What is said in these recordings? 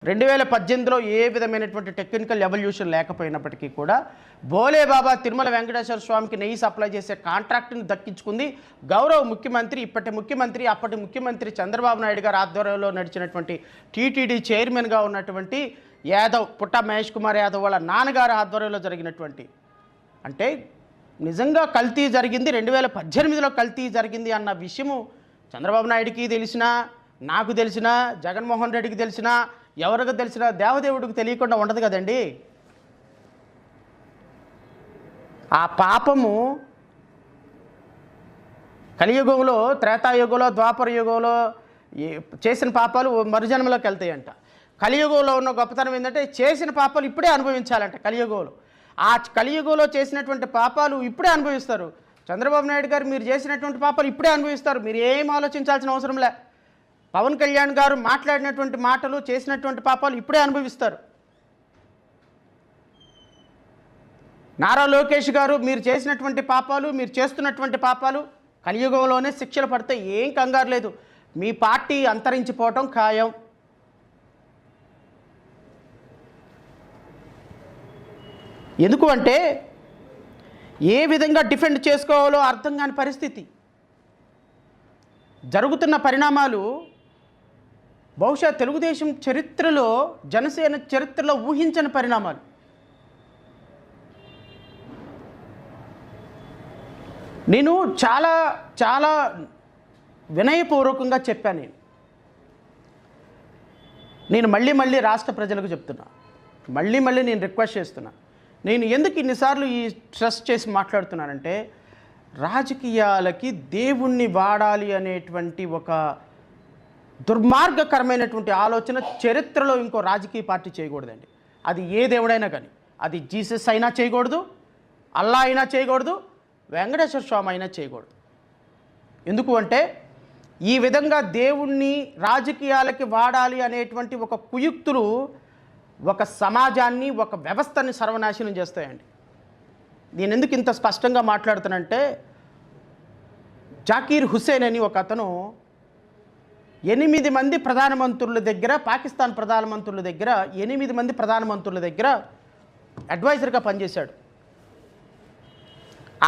2018లో ఏ విధమైనటువంటి technical evolution లేకపోయినప్పటికీ కూడా భోలే బాబా తిరుమల వెంకటేశ్వర స్వామికి నెయ్యి సప్లై చేసే కాంట్రాక్ట్ని దక్కించుకుంది గౌరవ ముఖ్యమంత్రి, ఇప్పటి ముఖ్యమంత్రి, అప్పటి ముఖ్యమంత్రి చంద్రబాబు నాయుడు గారి ఆధ్వర్యంలో నడిచినటువంటి టీటీడీ చైర్మన్గా ఉన్నటువంటి యాదవ్ పుట్ట మహేష్ కుమార్ యాదవ్ వాళ్ళ నాన్నగారి ఆధ్వర్యంలో జరిగినటువంటి, అంటే నిజంగా కల్తీ జరిగింది 2018లో కల్తీ జరిగింది అన్న విషయము చంద్రబాబు నాయుడికి తెలిసినా, నాకు తెలిసినా, జగన్మోహన్ రెడ్డికి తెలిసినా, ఎవరికి తెలిసినా దేవదేవుడికి తెలియకుండా ఉండదు కదండి. ఆ పాపము కలియుగంలో, త్రేతాయుగంలో, ద్వాపర యుగంలో చేసిన పాపాలు మరుజన్మలోకి వెళ్తాయంట. కలియుగంలో ఉన్న గొప్పతనం ఏంటంటే చేసిన పాపాలు ఇప్పుడే అనుభవించాలంట. కలియుగంలో ఆ కలియుగంలో చేసినటువంటి పాపాలు ఇప్పుడే అనుభవిస్తారు. చంద్రబాబు నాయుడు గారు మీరు చేసినటువంటి పాపాలు ఇప్పుడే అనుభవిస్తారు. మీరు ఏం ఆలోచించాల్సిన అవసరం లే. పవన్ కళ్యాణ్ గారు మాట్లాడినటువంటి మాటలు, చేసినటువంటి పాపాలు ఇప్పుడే అనుభవిస్తారు. నారా లోకేష్ గారు మీరు చేసినటువంటి పాపాలు, మీరు చేస్తున్నటువంటి పాపాలు కలియుగంలోనే శిక్షలు పడితే ఏం కంగారు లేదు. మీ పార్టీ అంతరించిపోవటం ఖాయం. ఎందుకు అంటే ఏ విధంగా డిఫెండ్ చేసుకోవాలో అర్థం కాని పరిస్థితి. జరుగుతున్న పరిణామాలు బహుశా తెలుగుదేశం చరిత్రలో, జనసేన చరిత్రలో ఊహించని పరిణామాలు. నేను చాలా చాలా వినయపూర్వకంగా చెప్పాను. నేను మళ్ళీ రాష్ట్ర ప్రజలకు చెప్తున్నా, మళ్ళీ నేను రిక్వెస్ట్ చేస్తున్నా. నేను ఎందుకు ఇన్నిసార్లు ఈ స్ట్రెస్ చేసి మాట్లాడుతున్నానంటే, రాజకీయాలకి దేవుణ్ణి వాడాలి అనేటువంటి ఒక దుర్మార్గకరమైనటువంటి ఆలోచన చరిత్రలో ఇంకో రాజకీయ పార్టీ చేయకూడదండి. అది ఏ దేవుడైనా కానీ, అది జీసస్ అయినా చేయకూడదు, అల్లా అయినా చేయకూడదు, వెంకటేశ్వర స్వామి అయినా చేయకూడదు. ఎందుకు అంటే ఈ విధంగా దేవుణ్ణి రాజకీయాలకి వాడాలి అనేటువంటి ఒక కుయుక్తులు ఒక సమాజాన్ని, ఒక వ్యవస్థని సర్వనాశనం చేస్తాయండి. నేను ఎందుకు ఇంత స్పష్టంగా మాట్లాడుతానంటే, జాకీర్ హుస్సేన్ అని ఒక అతను 8 మంది ప్రధానమంత్రుల దగ్గర, పాకిస్తాన్ ప్రధానమంత్రుల దగ్గర 8 మంది ప్రధానమంత్రుల దగ్గర అడ్వైజర్గా పనిచేశాడు.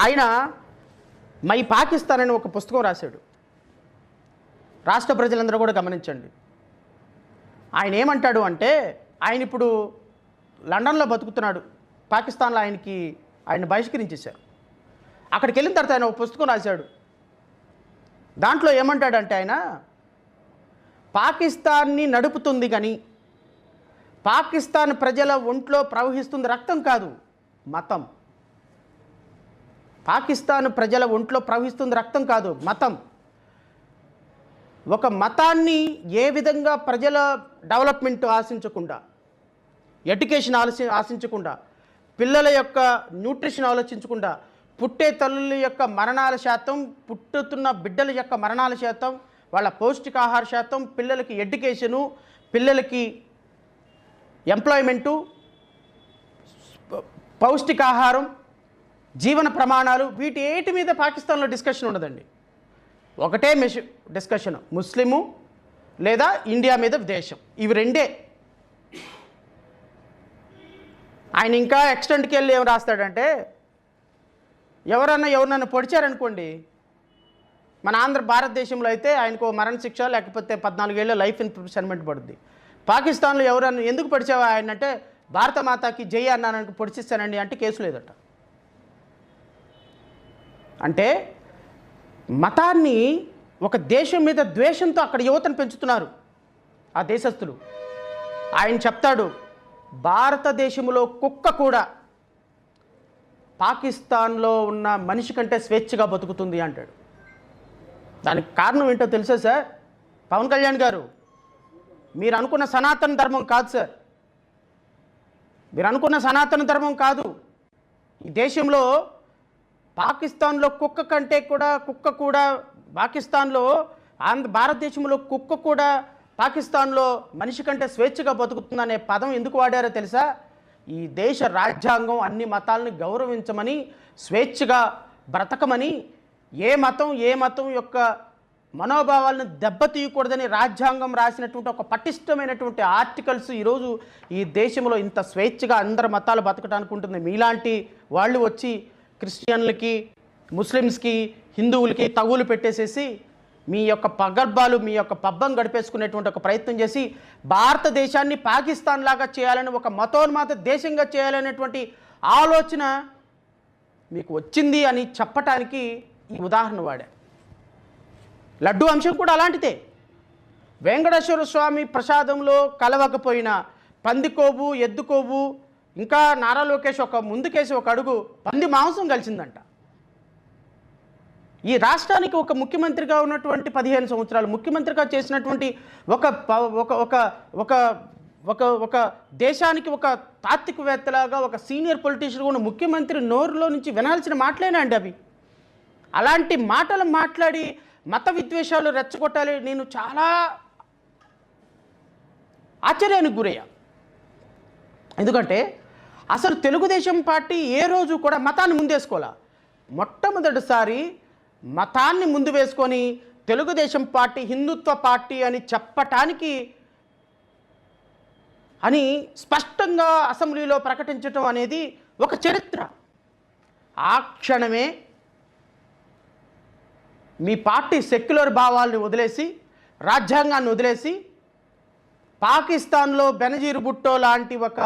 ఆయన మై పాకిస్తాన్ అని ఒక పుస్తకం రాశాడు. రాష్ట్ర ప్రజలందరూ కూడా గమనించండి. ఆయన ఏమంటాడు అంటే, ఆయన ఇప్పుడు లండన్లో బతుకుతున్నాడు. పాకిస్తాన్లో ఆయన బహిష్కరించేశారు. అక్కడికి వెళ్ళిన తర్వాత ఆయన ఒక పుస్తకం రాశాడు. దాంట్లో ఏమంటాడంటే, ఆయన పాకిస్తాన్ని నడుపుతుంది కానీ పాకిస్తాన్ ప్రజల ఒంట్లో ప్రవహిస్తుంది రక్తం కాదు, మతం. పాకిస్తాన్ ప్రజల ఒంట్లో ప్రవహిస్తుంది రక్తం కాదు, మతం. ఒక మతాన్ని ఏ విధంగా ప్రజల డెవలప్మెంట్ ఆశించకుండా, ఎడ్యుకేషన్ ఆశించకుండా, పిల్లల యొక్క న్యూట్రిషన్ ఆలోచించకుండా, పుట్టే తల్లుల యొక్క మరణాల శాతం, పుట్టుతున్న బిడ్డల యొక్క మరణాల శాతం, వాళ్ళ పౌష్టికాహార శాతం, పిల్లలకి ఎడ్యుకేషను, పిల్లలకి ఎంప్లాయ్మెంటు, పౌష్టికాహారం, జీవన ప్రమాణాలు, వీటి మీద పాకిస్తాన్లో డిస్కషన్ ఉండదండి. ఒకటే డిస్కషన్, ముస్లిము లేదా ఇండియా మీద దేశం. ఇవి రెండే. ఆయన ఇంకా ఎక్స్టెంట్కి వెళ్ళి ఏం రాస్తాడంటే, ఎవరన్నా పొడిచారనుకోండి, మన భారతదేశంలో అయితే ఆయనకు మరణశిక్ష లేకపోతే 14 ఏళ్ళ లైఫ్ ఇంప్రిజన్మెంట్ పడుద్ది. పాకిస్తాన్లో ఎవరన్నా ఎందుకు పొడిచావా ఆయన అంటే, భారత మాతాకి జై అన్నానికి పొడిచిస్తానండి అంటే కేసు లేదట. అంటే మతాన్ని, ఒక దేశం మీద ద్వేషంతో అక్కడ యువతను పెంచుతున్నారు ఆ దేశస్థులు. ఆయన చెప్తాడు, భారతదేశంలో కుక్క కూడా పాకిస్తాన్లో ఉన్న మనిషి కంటే స్వేచ్ఛగా బతుకుతుంది అంటాడు. దానికి కారణం ఏంటో తెలుసా సార్? పవన్ కళ్యాణ్ గారు, మీరు అనుకున్న సనాతన ధర్మం కాదు సార్. మీరు అనుకున్న సనాతన ధర్మం కాదు. ఈ దేశంలో పాకిస్తాన్లో కుక్క కంటే కూడా, పాకిస్తాన్లో భారతదేశంలో కుక్క కూడా పాకిస్తాన్లో మనిషి కంటే స్వేచ్ఛగా బతుకుతుందనే పదం ఎందుకు వాడారో తెలుసా? ఈ దేశ రాజ్యాంగం అన్ని మతాలను గౌరవించమని, స్వేచ్ఛగా బ్రతకమని, ఏ మతం యొక్క మనోభావాలను దెబ్బతీయకూడదని రాజ్యాంగం రాసినటువంటి ఒక పటిష్టమైనటువంటి ఆర్టికల్స్ ఈరోజు ఈ దేశంలో ఇంత స్వేచ్ఛగా అందరి మతాలు బతకడానికి ఉంటుంది. మీలాంటి వాళ్ళు వచ్చి క్రిస్టియన్లకి, ముస్లిమ్స్కి, హిందువులకి తగులు పెట్టేసేసి మీ యొక్క పగర్భాలు, మీ యొక్క పబ్బం గడిపేసుకునేటువంటి ఒక ప్రయత్నం చేసి భారతదేశాన్ని పాకిస్తాన్ లాగా చేయాలని, ఒక మతోన్మాద దేశంగా చేయాలనేటువంటి ఆలోచన మీకు వచ్చింది అని చెప్పటానికి ఈ ఉదాహరణ వాడా. లడ్డు అంశం కూడా అలాంటిదే. వెంకటేశ్వర స్వామి ప్రసాదంలో కలవకపోయినా పందికోవు, ఎద్దుకోవు, ఇంకా నారా లోకేష్ ఒక ముందుకేసి ఒక అడుగు పంది మాంసం కలిసిందంట. ఈ రాష్ట్రానికి ఒక ముఖ్యమంత్రిగా ఉన్నటువంటి 15 సంవత్సరాలు ముఖ్యమంత్రిగా చేసినటువంటి ఒక ఒక ఒక ఒక ఒక ఒక దేశానికి ఒక తాత్వికవేత్తలాగా, ఒక సీనియర్ పొలిటీషియన్గా ఉన్న ముఖ్యమంత్రి నోరులో నుంచి వినాల్సిన మాటలేనా అండి అవి? అలాంటి మాటలు మాట్లాడి మత విద్వేషాలు రెచ్చగొట్టాలి. నేను చాలా ఆశ్చర్యానికి గురయ్యా. ఎందుకంటే అసలు తెలుగుదేశం పార్టీ ఏ రోజు కూడా మతాన్ని ముందేసుకోవాలా. మొట్టమొదటిసారి మతాన్ని ముందు వేసుకొని తెలుగుదేశం పార్టీ హిందుత్వ పార్టీ అని చెప్పటానికి అని స్పష్టంగా అసెంబ్లీలో ప్రకటించడం అనేది ఒక చరిత్ర. ఆ క్షణమే మీ పార్టీ సెక్యులర్ భావాల్ని వదిలేసి, రాజ్యాంగాన్ని వదిలేసి, పాకిస్తాన్లో బెనజీర్ భుట్టో లాంటి ఒక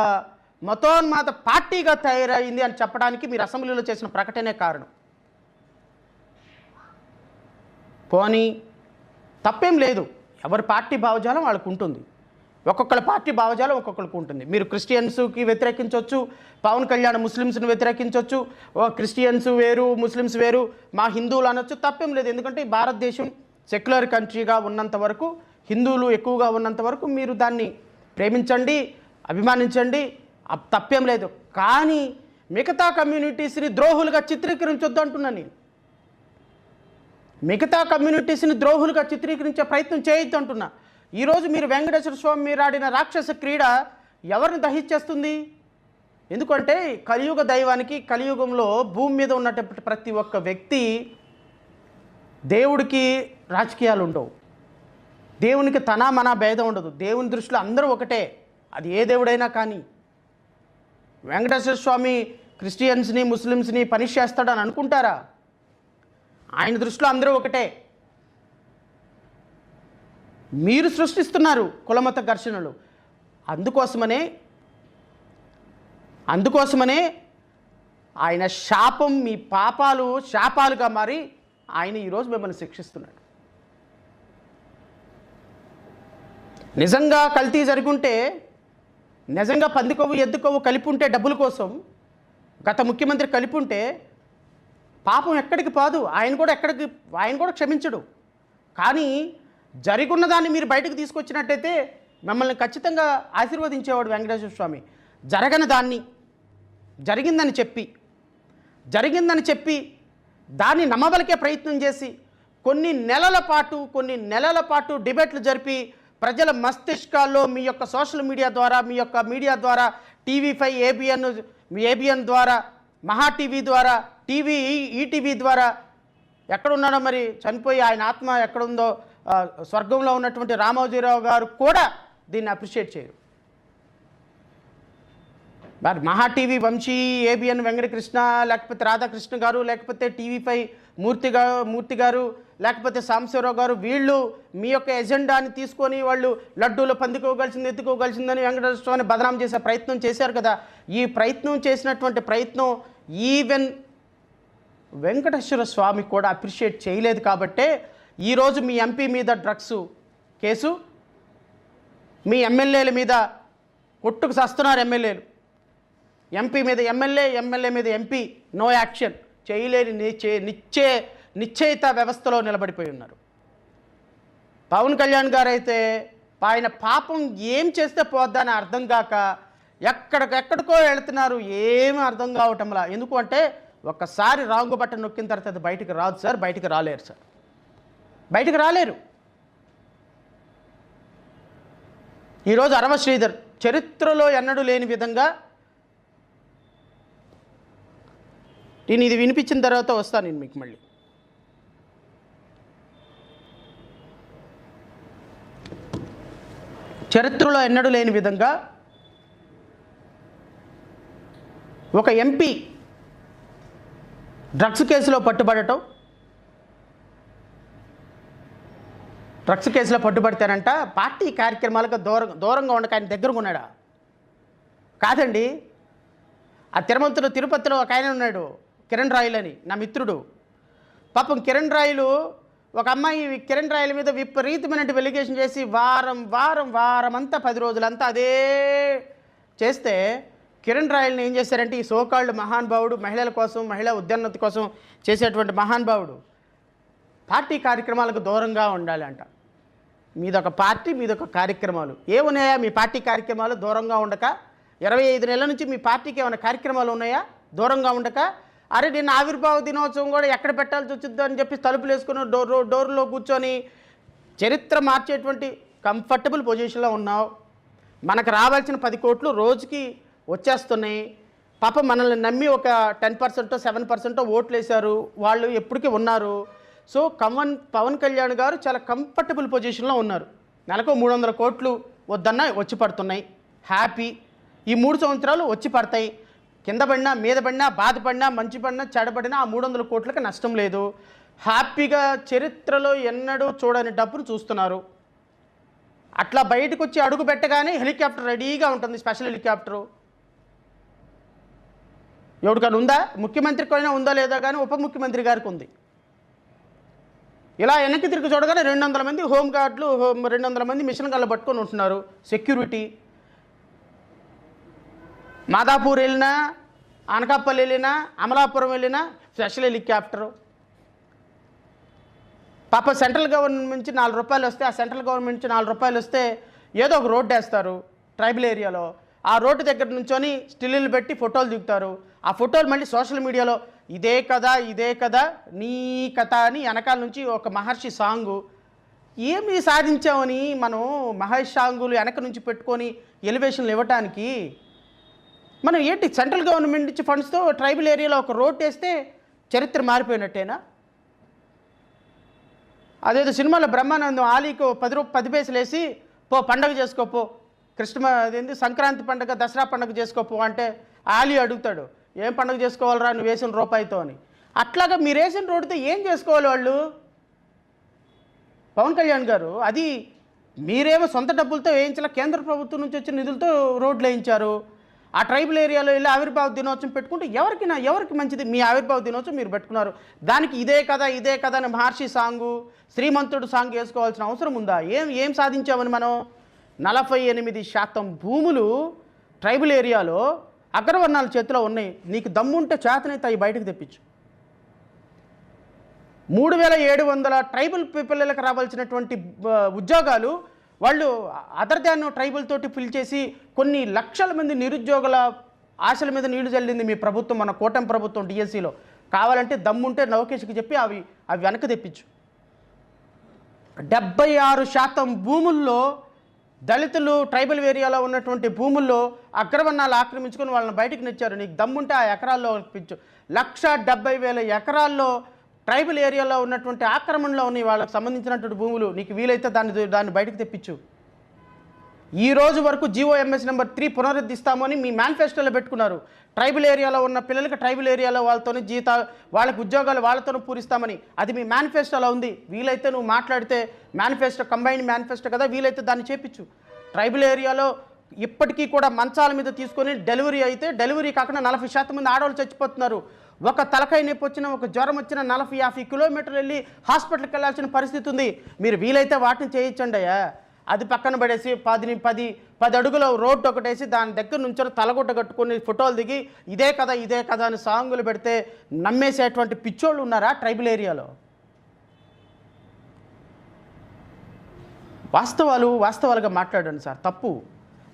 మతోన్మాద పార్టీగా తయారైంది అని చెప్పడానికి మీరు అసెంబ్లీలో చేసిన ప్రకటనే కారణం. పోనీ తప్పేం లేదు, ఎవరి పార్టీ భావజాలం వాళ్ళకు ఉంటుంది. ఒక్కొక్కళ్ళ పార్టీ భావజాలం ఒక్కొక్కరికి ఉంటుంది. మీరు క్రిస్టియన్స్కి వ్యతిరేకించవచ్చు, పవన్ కళ్యాణ్ ముస్లిమ్స్ని వ్యతిరేకించవచ్చు, క్రిస్టియన్స్ వేరు, ముస్లిమ్స్ వేరు, మా హిందువులు అనొచ్చు, తప్పేం లేదు. ఎందుకంటే భారతదేశం సెక్యులర్ కంట్రీగా ఉన్నంత వరకు, హిందువులు ఎక్కువగా ఉన్నంత వరకు మీరు దాన్ని ప్రేమించండి, అభిమానించండి, తప్పేం లేదు. కానీ మిగతా కమ్యూనిటీస్ని ద్రోహులుగా చిత్రీకరించొద్దు అంటున్నాను నేను. మిగతా కమ్యూనిటీస్ని ద్రోహులుగా చిత్రీకరించే ప్రయత్నం చేయొద్దు అంటున్నా. ఈరోజు మీరు వెంకటేశ్వర స్వామి మీరు ఆడిన రాక్షస క్రీడ ఎవరిని దహించేస్తుంది? ఎందుకంటే కలియుగ దైవానికి, కలియుగంలో భూమి మీద ఉన్నటువంటి ప్రతి ఒక్క వ్యక్తి, దేవుడికి రాజకీయాలు ఉండవు, దేవునికి తన మన భేదం ఉండదు. దేవుని దృష్టిలో అందరూ ఒకటే, అది ఏ దేవుడైనా. కానీ వెంకటేశ్వర స్వామి క్రిస్టియన్స్ని, ముస్లిమ్స్ని పనిష్ చేస్తాడని అనుకుంటారా? ఆయన దృష్టిలో అందరూ ఒకటే. మీరు సృష్టిస్తున్నారు కులమత ఘర్షణలు. అందుకోసమనే ఆయన శాపం, మీ పాపాలు శాపాలుగా మారి ఆయన ఈరోజు మిమ్మల్ని శిక్షిస్తున్నాడు. నిజంగా కల్తీ జరుగుంటే, నిజంగా పందికొవ్వు ఎద్దుకొవ్వు కలిపి ఉంటే డబ్బుల కోసం గత ముఖ్యమంత్రి కలిపి ఉంటే పాపం ఎక్కడికి పోదు, ఆయన కూడా క్షమించడు. కానీ జరిగున్న దాన్ని మీరు బయటకు తీసుకొచ్చినట్టయితే మిమ్మల్ని ఖచ్చితంగా ఆశీర్వదించేవాడు వెంకటేశ్వర స్వామి. జరగని దాన్ని జరిగిందని చెప్పి దాన్ని నమ్మబలికే ప్రయత్నం చేసి కొన్ని నెలల పాటు డిబేట్లు జరిపి ప్రజల మస్తిష్కాల్లో మీ యొక్క సోషల్ మీడియా ద్వారా, మీ యొక్క మీడియా ద్వారా, TV5, ఏబిఎన్ ద్వారా, మహా టీవీ ద్వారా, ఈటీవీ ద్వారా, ఎక్కడున్నాడో మరి చనిపోయి ఆయన ఆత్మ ఎక్కడుందో స్వర్గంలో ఉన్నటువంటి రామోజీరావు గారు కూడా దీన్ని అప్రిషియేట్ చేయరు. మరి మహా టీవీ వంశీ, ఏబిఎన్ వెంకటకృష్ణ, లేకపోతే రాధాకృష్ణ గారు, లేకపోతే TV5 మూర్తి గారు, లేకపోతే సాంబశివరావు గారు, వీళ్ళు మీ యొక్క ఎజెండాని తీసుకొని వాళ్ళు లడ్డూలో పందికోగలిసింది, ఎత్తుకోగలిసిందని వెంకటేశ్వర స్వామిని బదనాం చేసే ప్రయత్నం చేశారు కదా. ఈ ప్రయత్నం చేసినటువంటి ప్రయత్నం ఈవెన్ వెంకటేశ్వర స్వామి కూడా అప్రిషియేట్ చేయలేదు. కాబట్టే ఈరోజు మీ ఎంపీ మీద డ్రగ్స్ కేసు, మీ ఎమ్మెల్యేల మీద కొట్టుకు సస్తున్నారు. ఎంపీ మీద ఎమ్మెల్యే మీద ఎంపీ, నో యాక్షన్ చేయలేని నిశ్చయిత వ్యవస్థలో నిలబడిపోయి ఉన్నారు. పవన్ కళ్యాణ్ గారు అయితే ఆయన పాపం ఏం చేస్తే పోద్దని అర్థం కాక ఎక్కడికో వెళుతున్నారు, ఏమీ అర్థం కావటంలా. ఎందుకు అంటే ఒక్కసారి రాంగు బట్టన్ నొక్కిన తర్వాత అది బయటికి రాదు సార్, బయటికి రాలేరు. ఈరోజు అరవ శ్రీధర్ చరిత్రలో ఎన్నడూ లేని విధంగా, నేను ఇది వినిపించిన తర్వాత వస్తాను నేను మీకు మళ్ళీ. చరిత్రలో ఎన్నడూ లేని విధంగా ఒక ఎంపీ డ్రగ్స్ కేసులో పట్టుబడటం, డ్రగ్స్ కేసులో పట్టుబడితేనంట పార్టీ కార్యక్రమాలకు దూరంగా ఉండక ఆయన దగ్గరకు ఉన్నాడా? కాదండి. ఆ తిరుపతిలో ఒక ఆయన ఉన్నాడు, కిరణ్ రాయల్ అని, నా మిత్రుడు. పాపం కిరణ్ రాయలు ఒక అమ్మాయి కిరణ్ రాయల మీద విపరీతమైన వెలిగేషన్ చేసి వారమంతా 10 రోజులంతా అదే చేస్తే కిరణ్ రాయల్ని ఏం చేశారంటే ఈ సోకాళ్ళు మహానుభావుడు, మహిళల కోసం, మహిళా ఉద్యోన్నతి కోసం చేసేటువంటి మహానుభావుడు పార్టీ కార్యక్రమాలకు దూరంగా ఉండాలి అంట. మీదొక పార్టీ, మీదొక కార్యక్రమాలు ఏమున్నాయా? మీ పార్టీ కార్యక్రమాలు దూరంగా ఉండక 25 నెలల నుంచి మీ పార్టీకి ఏమైనా కార్యక్రమాలు ఉన్నాయా దూరంగా ఉండక? అరే నిన్న ఆవిర్భావ దినోత్సవం కూడా ఎక్కడ పెట్టాల్సి వచ్చిందో అని చెప్పి తలుపులు వేసుకుని డోర్లో కూర్చొని చరిత్ర మార్చేటువంటి కంఫర్టబుల్ పొజిషన్లో ఉన్నావు. మనకు రావాల్సిన 10 కోట్లు రోజుకి వచ్చేస్తున్నాయి. పాప మనల్ని నమ్మి ఒక 10%, 7% ఓట్లు వేశారు, వాళ్ళు ఎప్పటికీ ఉన్నారు. సో పవన్ కళ్యాణ్ గారు చాలా కంఫర్టబుల్ పొజిషన్లో ఉన్నారు. నెలకు 300 కోట్లు వద్దన్నా వచ్చి పడుతున్నాయి, హ్యాపీ. ఈ 3 సంవత్సరాలు వచ్చి పడతాయి. కింద పడినా, మీద పడినా, బాధపడినా, మంచి పడినా, చెడపడినా ఆ 300 కోట్లకి నష్టం లేదు. హ్యాపీగా చరిత్రలో ఎన్నడూ చూడని డబ్బును చూస్తున్నారు. అట్లా బయటకు వచ్చి అడుగు పెట్టగానే హెలికాప్టర్ రెడీగా ఉంటుంది, స్పెషల్ హెలికాప్టరు. ఎవరికైనా ఉందా? ముఖ్యమంత్రికైనా ఉందా లేదా కానీ ఉప ముఖ్యమంత్రి గారికి ఉంది. ఇలా వెనక్కి తిరిగి చూడగానే 200 మంది హోంగార్డులు, 200 మంది మిషన్ గల్ల పట్టుకొని ఉంటున్నారు, సెక్యూరిటీ. మాదాపూర్ వెళ్ళినా, అనకాపల్లి వెళ్ళినా, అమలాపురం వెళ్ళినా స్పెషల్ హెలికాప్టరు. పాప సెంట్రల్ గవర్నమెంట్ నుంచి 4 రూపాయలు వస్తే, ఆ సెంట్రల్ గవర్నమెంట్ నుంచి 4 రూపాయలు వస్తే ఏదో ఒక రోడ్డు వేస్తారు ట్రైబల్ ఏరియాలో. ఆ రోడ్డు దగ్గర నుంచొని స్టిల్లులు పెట్టి ఫోటోలు దిగుతారు. ఆ ఫోటోలు మళ్ళీ సోషల్ మీడియాలో ఇదే కదా నీ కథ అని వెనకాల నుంచి ఒక మహర్షి సాంగు. ఏమి సాధించామని మనం మహర్షి సాంగులు వెనక నుంచి పెట్టుకొని ఎలివేషన్లు ఇవ్వటానికి? మనం ఏంటి సెంట్రల్ గవర్నమెంట్ నుంచి ఫండ్స్తో ట్రైబల్ ఏరియాలో ఒక రోడ్ వేస్తే చరిత్ర మారిపోయినట్టేనా? అదేదో సినిమాలో బ్రహ్మానందం ఆలీకి 10 పైసలు వేసి పో పండగ చేసుకోపో, అదేంటి సంక్రాంతి పండుగ, దసరా పండుగ చేసుకోపో అంటే ఆలీ అడుగుతాడు, ఏం పండుగ చేసుకోవాలరా నువ్వు వేసిన రూపాయితో అని. అట్లాగా మీరు వేసిన రోడ్డుతో ఏం చేసుకోవాలి వాళ్ళు? పవన్ కళ్యాణ్ గారు అది మీరేమో సొంత డబ్బులతో వేయించాల, కేంద్ర ప్రభుత్వం నుంచి వచ్చిన నిధులతో రోడ్లు వేయించారు. ఆ ట్రైబల్ ఏరియాలో వెళ్ళి ఆవిర్భావ దినోత్సవం పెట్టుకుంటే ఎవరికి మంచిది? మీ ఆవిర్భావ దినోత్సవం మీరు పెట్టుకున్నారు, దానికి ఇదే కదా అని మహర్షి సాంగు, శ్రీమంతుడు సాంగ్ వేసుకోవాల్సిన అవసరం ఉందా? ఏం సాధించామని మనం? 48% భూములు ట్రైబల్ ఏరియాలో అగ్రవర్ణాల చేతిలో ఉన్నాయి. నీకు దమ్ముంటే చేతనైతే అవి బయటకు తెప్పించు. 3700 ట్రైబల్ పిల్లలకు రావాల్సినటువంటి ఉద్యోగాలు వాళ్ళు అదర్ దాన్ ట్రైబల్ తోటి ఫిల్ చేసి కొన్ని లక్షల మంది నిరుద్యోగుల ఆశల మీద నీళ్లు చల్లింది మీ ప్రభుత్వం, మన కూటమి ప్రభుత్వం డిఎస్సిలో. కావాలంటే దమ్ముంటే లోకేష్కి చెప్పి అవి వెనక్కి తెప్పించు. 76% భూముల్లో దళితులు ట్రైబల్ ఏరియాలో ఉన్నటువంటి భూముల్లో అగ్రవర్ణాలు ఆక్రమించుకొని వాళ్ళని బయటకు నెచ్చారు. నీకు దమ్ముంటే ఆ ఎకరాల్లో తెప్పించు. 170,000 ఎకరాల్లో ట్రైబల్ ఏరియాలో ఉన్నటువంటి ఆక్రమణలో ఉన్నాయి వాళ్ళకి సంబంధించినటువంటి భూములు. నీకు వీలైతే దాన్ని బయటకు తెప్పించు. ఈ రోజు వరకు జీఓఎంఎస్ నెంబర్ 3 పునరుద్ధరిస్తామని మీ మేనిఫెస్టోలో పెట్టుకున్నారు. ట్రైబల్ ఏరియాలో ఉన్న పిల్లలకి ట్రైబల్ ఏరియాలో వాళ్ళతోనే వాళ్ళకి ఉద్యోగాలు వాళ్ళతోనే పూరిస్తామని అది మీ మేనిఫెస్టోలో ఉంది. వీలైతే నువ్వు మాట్లాడితే మేనిఫెస్టో కంబైన్డ్ మేనిఫెస్టో కదా, వీలైతే దాన్ని చేపించు. ట్రైబల్ ఏరియాలో ఇప్పటికీ కూడా మంచాల మీద తీసుకొని డెలివరీ అయితే డెలివరీ కాకుండా 40% మంది ఆడవాళ్ళు చచ్చిపోతున్నారు. ఒక తలకాయ నొప్పి వచ్చినా, ఒక జ్వరం వచ్చినా 40-50 కిలోమీటర్లు వెళ్ళి హాస్పిటల్కి వెళ్ళాల్సిన పరిస్థితి ఉంది. మీరు వీలైతే వాటిని చేయించండి అయ్యా. అది పక్కన పడేసి 10 అడుగుల రోడ్డు ఒకటేసి దాని దగ్గర నుంచి తలగుడ్డ కట్టుకొని ఫోటోలు దిగి ఇదే కదా అని సాంగులు పెడితే నమ్మేసేటువంటి పిచ్చోళ్ళు ఉన్నారా ట్రైబల్ ఏరియాలో? వాస్తవాలుగా మాట్లాడండి సార్. తప్పు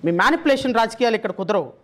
మీ మ్యానిపులేషన్ రాజకీయాలు ఇక్కడ కుదరవు.